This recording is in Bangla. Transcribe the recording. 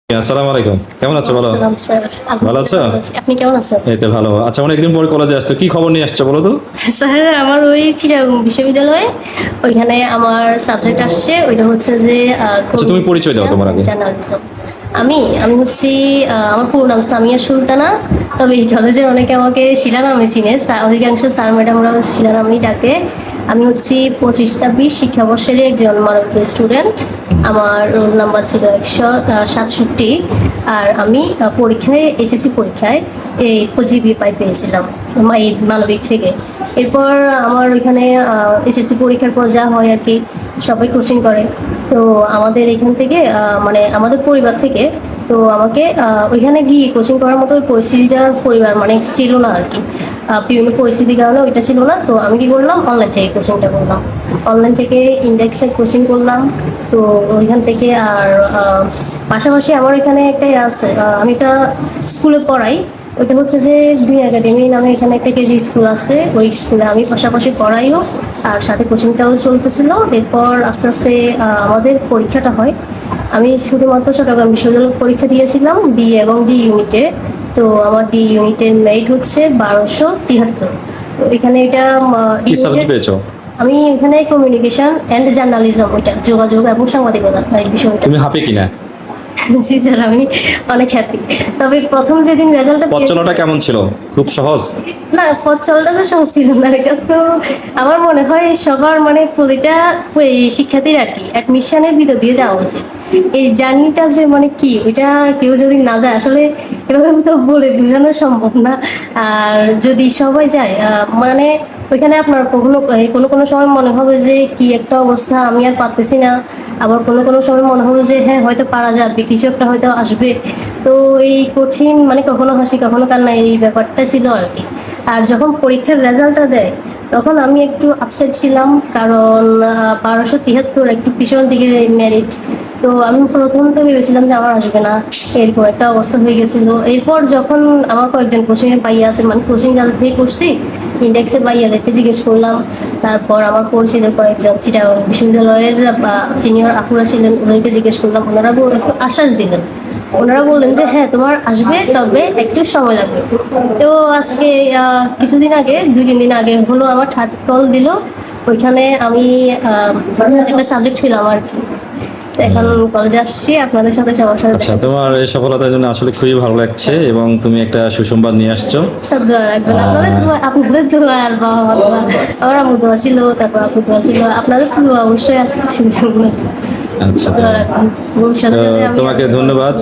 আসসালামু আলাইকুম, কেমন আছো বলো? আসসালাম স্যার। ভালো আছো? আপনি কেমন আছেন? এই তো ভালো। আচ্ছা, অনেকদিন পরে কলেজে আসছো, কি খবর নিয়ে আসছো বলো তো? স্যার আমার ওই চিটাগং বিশ্ববিদ্যালয়ে ওইখানে আমার সাবজেক্ট আসছে ওইটা হচ্ছে যে আচ্ছা, তুমি পরিচয় দাও তোমার আগে। জার্নালিজম। আমি হচ্ছি আমার পুরো নাম সামিয়া সুলতানা। তবে এই কলেজের অনেকে আমাকে শিলা নামে চিনে, অধিকাংশ স্যার ম্যাডামরা শিলা নামেই ডাকে। আমি হচ্ছি 25-26 শিক্ষাবর্ষেরই একজন মানবিক স্টুডেন্ট। আমার রোল নাম্বার ছিল 167। আর আমি পরীক্ষায় এইচএসসি পরীক্ষায় এই জিপিএ পেয়েছিলাম এই মানবিক থেকে। এরপর আমার ওইখানে এইচএসসি পরীক্ষার পর যা হয় আর কি, সবাই কোচিং করে। তো আমাদের এখান থেকে মানে আমাদের পরিবার থেকে তো আমাকে ওইখানে গিয়ে কোচিং করার মতো ওই পরিস্থিতিটা পরিবার মানে ছিল না আর কি। বিভিন্ন পরিস্থিতির কারণে ওইটা ছিল না, তো আমি কি করলাম, অনলাইন থেকে কোচিংটা করলাম। অনলাইন থেকে ইন্ডেক্সের কোচিং করলাম। তো ওইখান থেকে আর পাশাপাশি আমার এখানে একটা আছে, আমি একটা স্কুলে পড়াই। ওইটা হচ্ছে যে দুই একাডেমি নামে এখানে একটা কেজি স্কুল আছে, ওই স্কুলে আমি পাশাপাশি পড়াইও আর সাথে কোচিংটাও চলতেছিল। এরপর আস্তে আস্তে আমাদের পরীক্ষাটা হয়। আমি শুধুমাত্র চট্টগ্রাম বিশ্ববিদ্যালয় পরীক্ষা দিয়েছিলাম বি এবং ডি ইউনিটে। তো আমার ডি ইউনিটের মেরিট হচ্ছে 1273। তো এখানে এটা কি সাবজেক্ট পেয়েছো? আমি এখানে কমিউনিকেশন অ্যান্ড জার্নালিজম, ওইটা যোগাযোগ এবং সাংবাদিকতা এই বিষয়টা। তুমি হাফে কিনা? জি স্যার, আমি অনেক হ্যাপি। তবে প্রথম যেদিন রেজাল্টটা পথ চলাটা কেমন ছিল? খুব সহজ? না, পথ চলাটা তো সহজ ছিল না। এটা তো আমার মনে হয় সবার মানে প্রতিটা শিক্ষার্থীর আর কি অ্যাডমিশনের ভিতর দিয়ে যাওয়া উচিত। এই জার্নিটা যে মানে কি, ওইটা কেউ যদি না যায় আসলে এভাবে তো বলে বোঝানো সম্ভব না। আর যদি সবাই যায় মানে ওইখানে আপনার কখনো কোনো কোনো সময় মনে হবে যে কি একটা অবস্থা, আমি আর পারতেছি না। আবার কোনো কোনো সময় মনে হবে যে হ্যাঁ হয়তো পারা যাবে, কিছু একটা হয়তো আসবে। তো এই কঠিন মানে কখনো হাসি কখনো কান্না এই ব্যাপারটা ছিল আর কি। আর যখন পরীক্ষার রেজাল্টটা দেয় তখন আমি একটু আপসেট ছিলাম, কারণ 1273 একটু পিছন দিকে মেরিট। তো আমি প্রথম তো ভেবেছিলাম যে আমার আসবে না, এরকম একটা অবস্থা হয়ে গেছিল। এরপর যখন আমার কয়েকজন কোচিংয়ের পাইয়া আছে, মানে কোচিং যাদের থেকে করছি ইন্ডেক্সের পাইয়াদেরকে জিজ্ঞেস করলাম। তারপর আমার পরিচিত কয়েকজন চিটাগং বিশ্ববিদ্যালয়ের সিনিয়র আপুরা ছিলেন, ওদেরকে জিজ্ঞেস করলাম। ওনারা একটু আশ্বাস দিলেন। ওনারা বললেন যে হ্যাঁ তোমার আসবে, তবে একটু সময় লাগবে। তো আজকে কিছুদিন আগে 2-3 দিন আগে হলো আমার থার্ড কল দিল। ওইখানে আমি একটা সাবজেক্ট ছিল আমার কি। তো এখন কলেজে আসছি আপনাদের সাথে সবার সাথে আচ্ছা, তোমার এই সফলতার জন্য আসলে খুবই ভালো লাগছে এবং তুমি একটা সুসংবাদ নিয়ে আসছো। সব দোয়া রাখবেন, আপনাদের দোয়া আর বাবা মা দোয়া, আমার আম্মু দোয়া ছিল, তারপর আপু দোয়া ছিল, আপনাদের তো দোয়া অবশ্যই আছে। আচ্ছা, দোয়া রাখবেন ভবিষ্যতে যাতে আমি তোমাকে ধন্যবাদ।